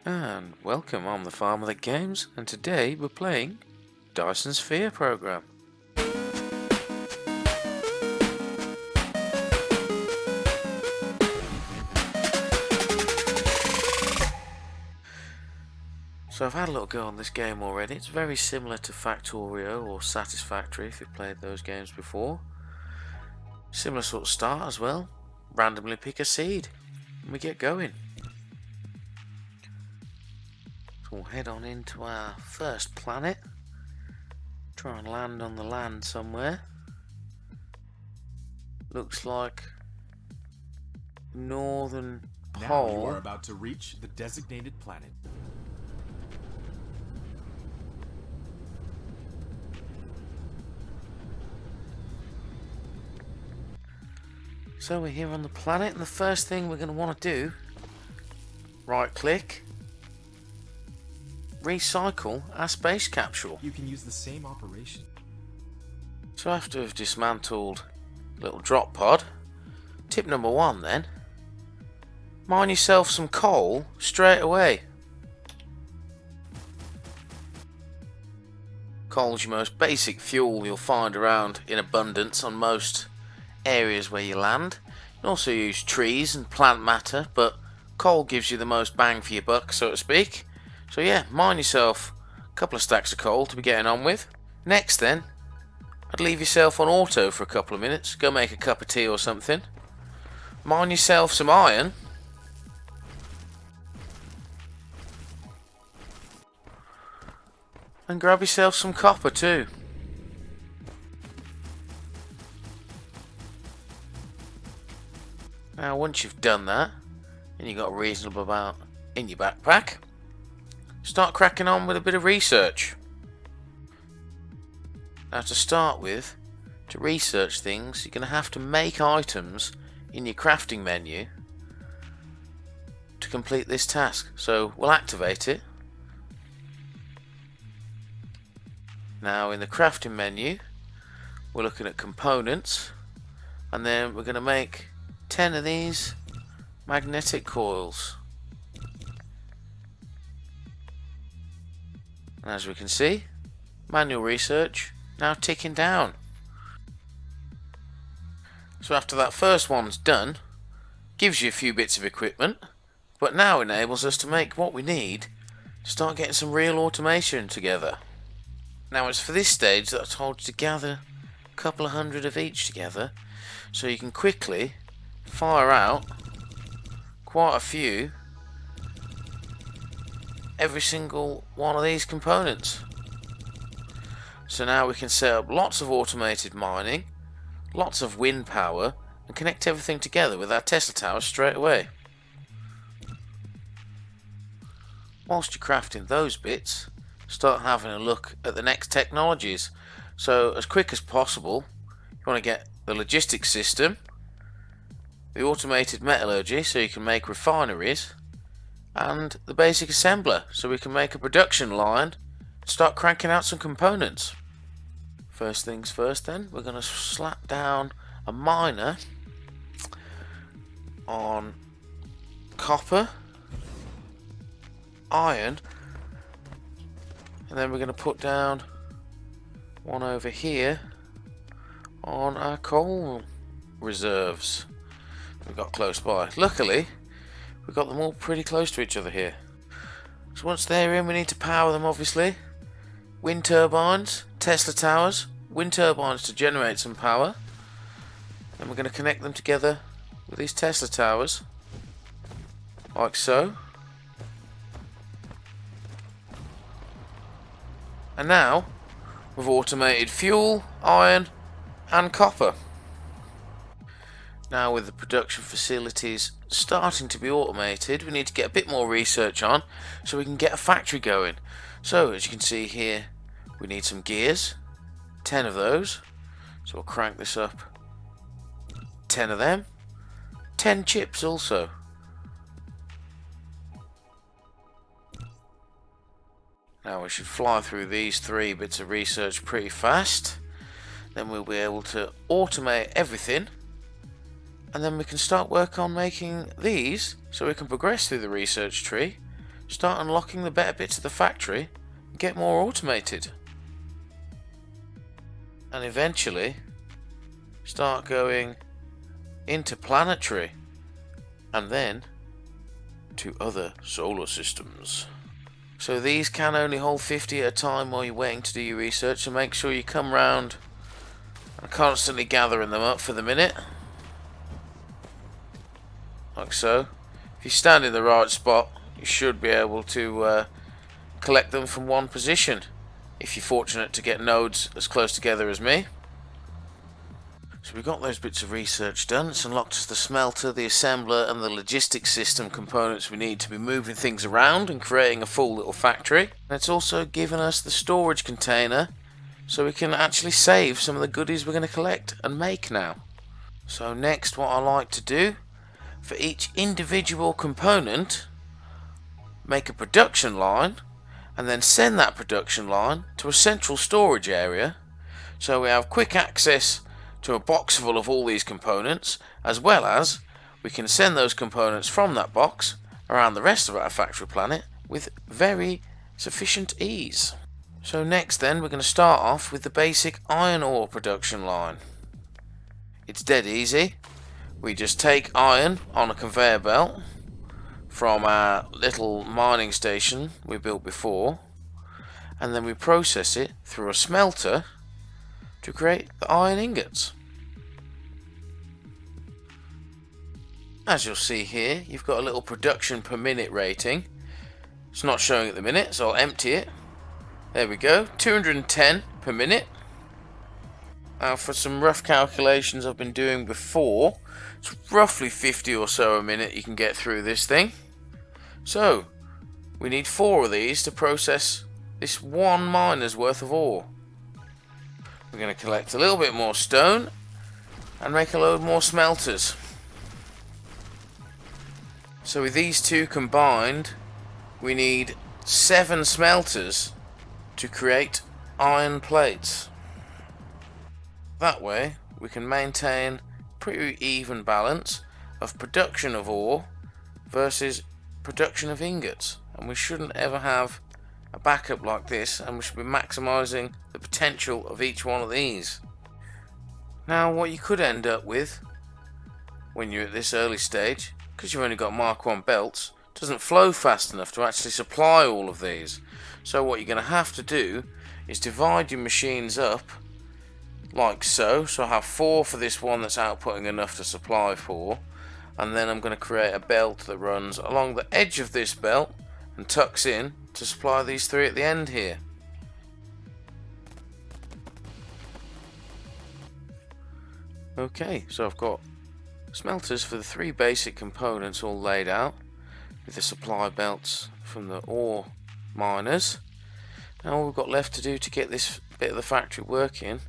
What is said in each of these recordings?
And welcome, I'm the farmer that games, and today we're playing Dyson Sphere Program. So I've had a little go on this game already. It's very similar to Factorio or Satisfactory if you've played those games before. Similar sort of start as well. Randomly pick a seed and we get going. So we'll head on into our first planet. Try and land on the land somewhere. Looks like northern pole. Now you are about to reach the designated planet. So we're here on the planet, and the first thing we're going to want to do, right click, recycle our space capsule. You can use the same operation. So after we've dismantled a little drop pod, tip number 1 then, mine yourself some coal straight away. Coal's your most basic fuel you'll find around in abundance on most areas where you land. You can also use trees and plant matter, but coal gives you the most bang for your buck, so to speak. So yeah, mine yourself a couple of stacks of coal to be getting on with. Next then, I'd leave yourself on auto for a couple of minutes, go make a cup of tea or something. Mine yourself some iron. And grab yourself some copper too. Now once you've done that, and you've got a reasonable amount in your backpack, start cracking on with a bit of research. Now to start with, to research things, you're going to have to make items in your crafting menu to complete this task. So we'll activate it. Now in the crafting menu, we're looking at components, and then we're going to make 10 of these magnetic coils. And as we can see, manual research now ticking down. So after that first one's done, gives you a few bits of equipment, but now enables us to make what we need to start getting some real automation together. Now it's for this stage that I told you to gather a couple of hundred of each together, so you can quickly fire out quite a few every single one of these components. So now we can set up lots of automated mining, lots of wind power, and connect everything together with our Tesla towers straight away. Whilst you're crafting those bits, start having a look at the next technologies. So as quick as possible, you want to get the logistics system, the automated metallurgy so you can make refineries, and the basic assembler so we can make a production line and start cranking out some components. First things first then, we're going to slap down a miner on copper, iron, and then we're going to put down one over here on our coal reserves we've got close by. Luckily, we've got them all pretty close to each other here. So once they're in, we need to power them obviously. Wind turbines, Tesla towers, wind turbines to generate some power. Then we're going to connect them together with these Tesla towers, like so. And now we've automated fuel, iron and copper. Now with the production facilities starting to be automated, we need to get a bit more research on so we can get a factory going. So as you can see here, we need some gears, 10 of those. So we'll crank this up, 10 of them, 10 chips also. Now we should fly through these 3 bits of research pretty fast. Then we'll be able to automate everything, and then we can start work on making these so we can progress through the research tree start unlocking the better bits of the factory and get more automated. And eventually start going interplanetary and then to other solar systems. So these can only hold 50 at a time while you're waiting to do your research, so make sure you come round and constantly gathering them up for the minute. Like so. If you stand in the right spot, you should be able to collect them from one position, if you're fortunate to get nodes as close together as me. So we've got those bits of research done. It's unlocked us the smelter, the assembler and the logistics system components we need to be moving things around and creating a full little factory. And it's also given us the storage container so we can actually save some of the goodies we're going to collect and make now. So next, what I like to do, for each individual component, make a production line and then send that production line to a central storage area so we have quick access to a box full of all these components, as well as we can send those components from that box around the rest of our factory planet with very sufficient ease. So next then, we're going to start off with the basic iron ore production line. It's dead easy. We just take iron on a conveyor belt from our little mining station we built before, and then we process it through a smelter to create the iron ingots. As you'll see here, you've got a little production per minute rating. It's not showing at the minute, so I'll empty it. There we go, 210 per minute. Now for some rough calculations I've been doing before, it's roughly 50 or so a minute you can get through this thing. So we need 4 of these to process this one miner's worth of ore. We're going to collect a little bit more stone and make a load more smelters. So with these two combined, we need 7 smelters to create iron plates. That way we can maintain pretty even balance of production of ore versus production of ingots, and we shouldn't ever have a backup like this, and we should be maximising the potential of each one of these. Now what you could end up with when you're at this early stage, because you've only got Mark 1 belts, doesn't flow fast enough to actually supply all of these. So what you're going to have to do is divide your machines up like so. So I have 4 for this one that's outputting enough to supply 4, and then I'm going to create a belt that runs along the edge of this belt and tucks in to supply these 3 at the end here. Okay, so I've got smelters for the 3 basic components all laid out with the supply belts from the ore miners. Now all we've got left to do to get this bit of the factory working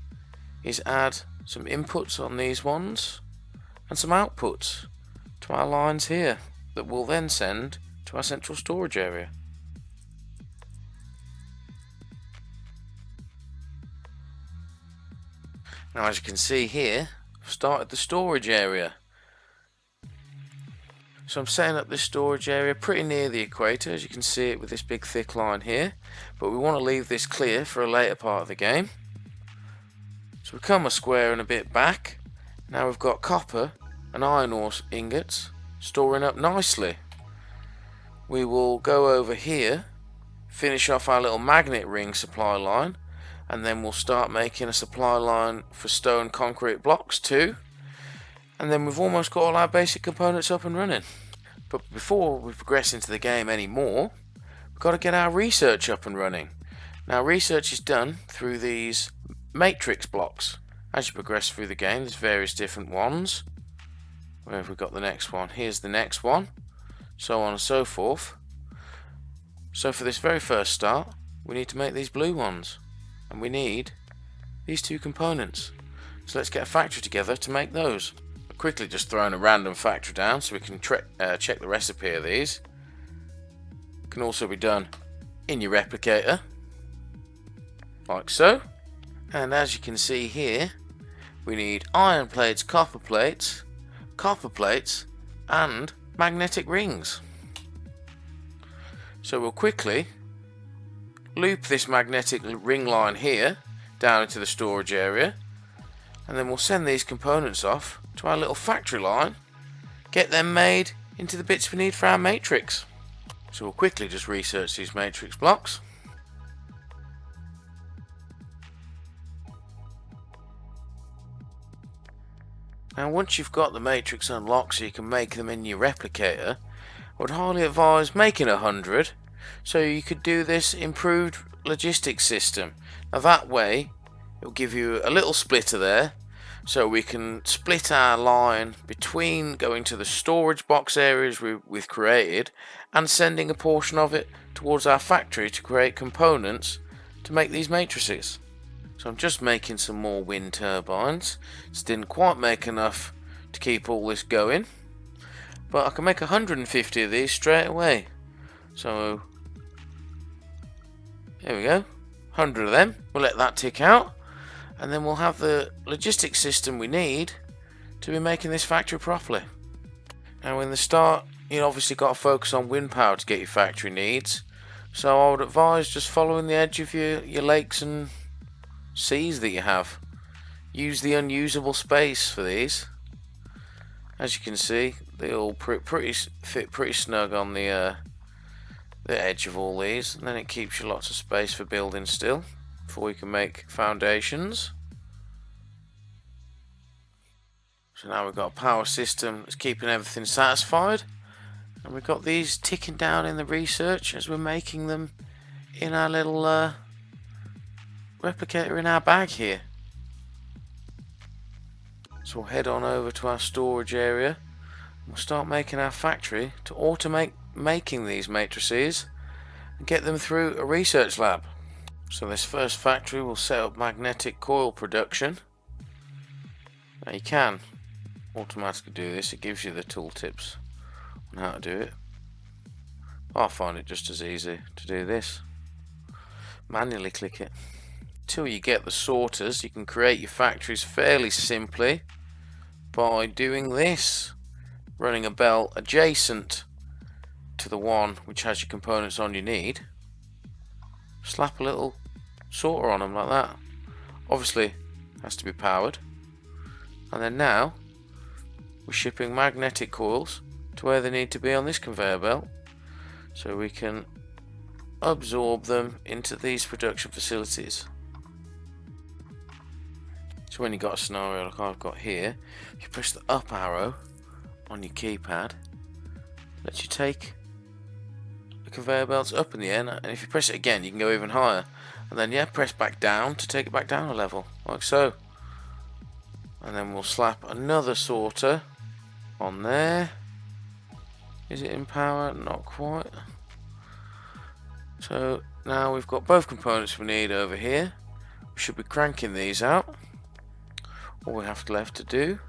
is add some inputs on these ones and some outputs to our lines here that we'll then send to our central storage area. Now as you can see here, I've started the storage area. So I'm setting up this storage area pretty near the equator, as you can see it with this big thick line here, but we want to leave this clear for a later part of the game. So we come a square and a bit back. Now we've got copper and iron ore ingots storing up nicely. We will go over here, finish off our little magnet ring supply line, and then we'll start making a supply line for stone concrete blocks too. And then we've almost got all our basic components up and running. But before we progress into the game anymore, we've got to get our research up and running. Now research is done through these matrix blocks. As you progress through the game, there's various different ones. Where have we got the next one? Here's the next one. So on and so forth. So for this very first start, we need to make these blue ones. And we need these 2 components. So let's get a factory together to make those. I've quickly just thrown a random factory down so we can check the recipe of these. It can also be done in your replicator, like so. And as you can see here, we need iron plates, copper plates, and magnetic rings. So we'll quickly loop this magnetic ring line here down into the storage area, and then we'll send these components off to our little factory line, get them made into the bits we need for our matrix. So we'll quickly just research these matrix blocks. Now once you've got the matrix unlocked so you can make them in your replicator, I would highly advise making 100 so you could do this improved logistics system. Now that way it will give you a little splitter there, so we can split our line between going to the storage box areas we've created and sending a portion of it towards our factory to create components to make these matrices. So I'm just making some more wind turbines. Just didn't quite make enough to keep all this going, but I can make 150 of these straight away. So there we go, 100 of them. We'll let that tick out, and then we'll have the logistics system we need to be making this factory properly. Now in the start, you obviously got to focus on wind power to get your factory needs, so I would advise just following the edge of your lakes and seas that you have. Use the unusable space for these. As you can see, they all fit pretty snug on the edge of all these, and then it keeps you lots of space for building still before you can make foundations. So now we've got a power system that's keeping everything satisfied, and we've got these ticking down in the research as we're making them in our little replicator in our bag here. So we'll head on over to our storage area. We'll start making our factory to automate making these matrices and get them through a research lab. So this first factory will set up magnetic coil production. Now you can automatically do this, it gives you the tooltips on how to do it. I find it just as easy to do this. Manually click it. Until you get the sorters, you can create your factories fairly simply by doing this, running a belt adjacent to the one which has your components on you need. Slap a little sorter on them like that. Obviously it has to be powered, and then now we're shipping magnetic coils to where they need to be on this conveyor belt, so we can absorb them into these production facilities. So when you've got a scenario like I've got here, if you press the up arrow on your keypad, it lets you take the conveyor belts up in the air, and if you press it again you can go even higher, and then yeah, press back down to take it back down a level, like so. And then we'll slap another sorter on there. Is it in power? Not quite. So now we've got both components we need over here. We should be cranking these out. All we have left to do,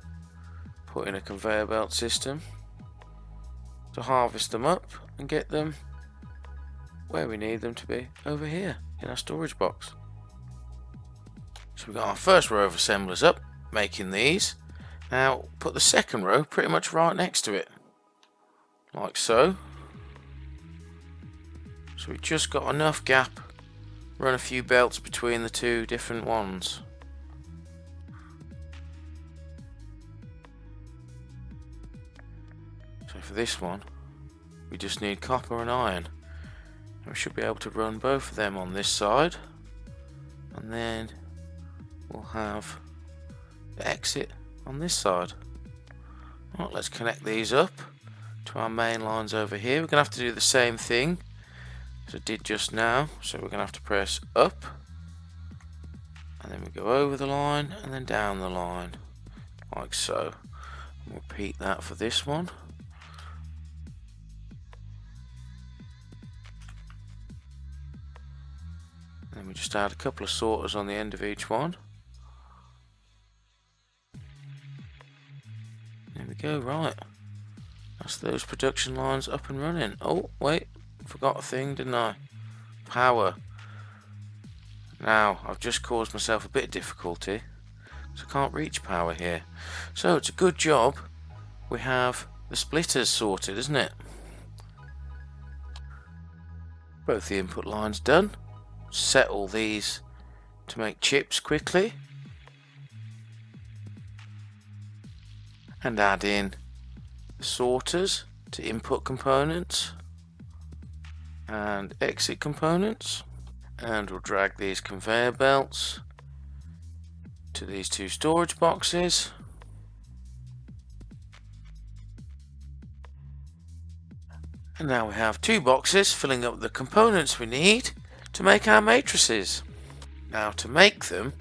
put in a conveyor belt system to harvest them up and get them where we need them to be, over here in our storage box. So we've got our first row of assemblers up, making these. Now put the second row pretty much right next to it, like so. So we've just got enough gap, run a few belts between the two different ones. So for this one, we just need copper and iron. And we should be able to run both of them on this side, and then we'll have the exit on this side. Right, let's connect these up to our main lines over here. We're going to have to do the same thing as I did just now. So we're going to have to press up, and then we go over the line and then down the line, like so. We'll repeat that for this one. Then we just add a couple of sorters on the end of each one. There we go, right. That's those production lines up and running. Oh, wait, forgot a thing, didn't I? Power. Now, I've just caused myself a bit of difficulty, so I can't reach power here. So, it's a good job we have the splitters sorted, isn't it? Both the input lines done. Set all these to make chips quickly. And add in sorters to input components and exit components. And we'll drag these conveyor belts to these two storage boxes. And now we have two boxes filling up the components we need to make our matrices. Now to make them,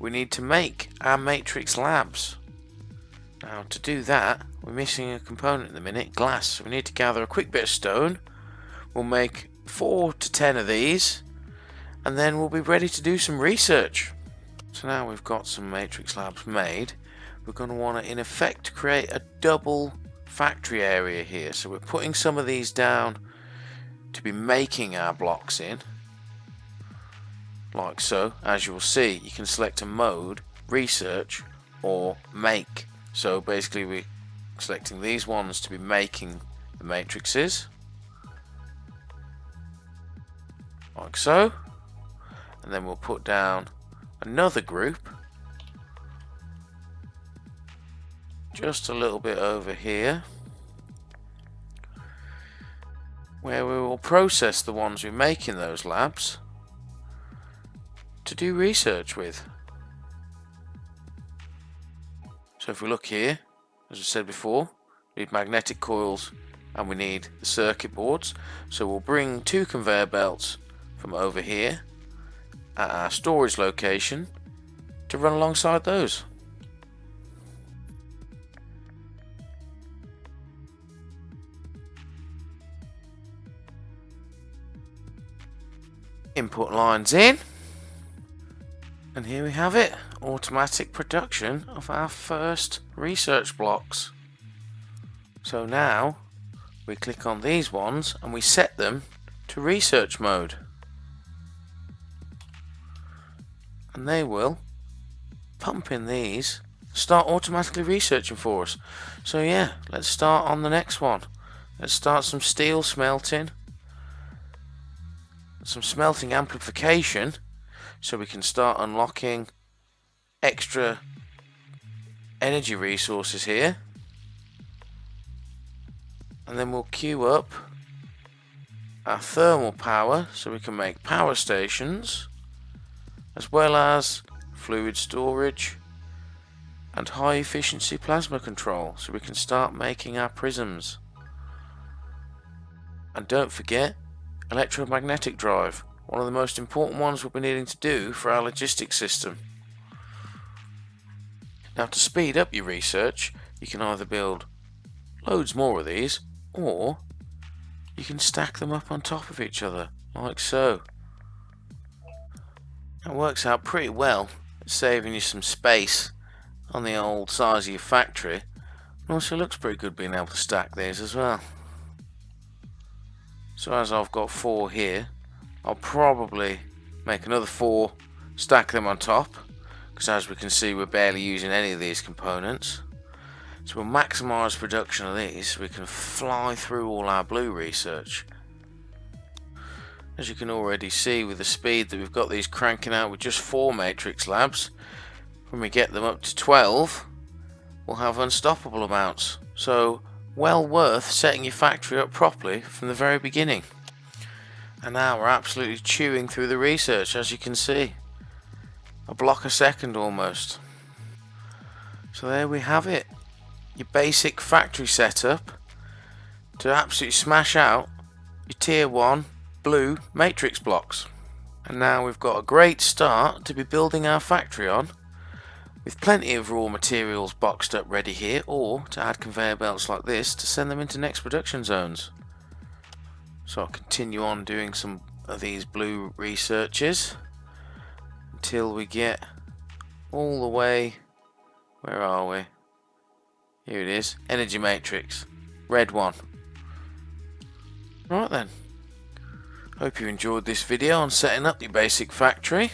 we need to make our matrix labs. Now to do that, we're missing a component in the minute, glass. So we need to gather a quick bit of stone. We'll make 4 to 10 of these, and then we'll be ready to do some research. So now we've got some matrix labs made, we're going to want to in effect create a double factory area here. So we're putting some of these down to be making our blocks in, like so. As you'll see, you can select a mode, research or make. So basically we're selecting these ones to be making the matrices, like so. And then we'll put down another group just a little bit over here, where we will process the ones we make in those labs to do research with. So if we look here, as I said before, we need magnetic coils and we need the circuit boards. So we'll bring 2 conveyor belts from over here at our storage location to run alongside those. Input lines in, and here we have it, automatic production of our first research blocks. So now we click on these ones and we set them to research mode, and they will pump in these, start automatically researching for us. So yeah, let's start on the next one. Let's start some steel smelting, some smelting amplification, so we can start unlocking extra energy resources here. And then we'll queue up our thermal power so we can make power stations, as well as fluid storage and high efficiency plasma control, so we can start making our prisms. And don't forget electromagnetic drive, one of the most important ones we'll be needing to do for our logistics system. Now to speed up your research, you can either build loads more of these, or you can stack them up on top of each other, like so. That works out pretty well, it's saving you some space on the old size of your factory, and also looks pretty good being able to stack these as well. So as I've got 4 here, I'll probably make another 4, stack them on top, because as we can see we're barely using any of these components. So we'll maximise production of these so we can fly through all our blue research. As you can already see with the speed that we've got these cranking out with just 4 matrix labs, when we get them up to 12 we'll have unstoppable amounts. So well worth setting your factory up properly from the very beginning. And now we're absolutely chewing through the research, as you can see. A block a second almost. So there we have it. Your basic factory setup to absolutely smash out your tier 1 blue matrix blocks. And now we've got a great start to be building our factory on, with plenty of raw materials boxed up ready here, or to add conveyor belts like this to send them into next production zones. So I'll continue on doing some of these blue researches until we get all the way, where are we? Here it is, energy matrix, red one. Right then, hope you enjoyed this video on setting up your basic factory.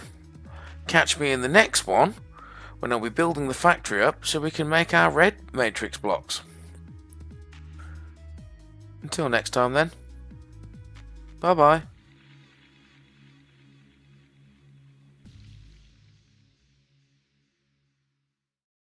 Catch me in the next one when I'll be building the factory up so we can make our red matrix blocks. Until next time then, bye bye.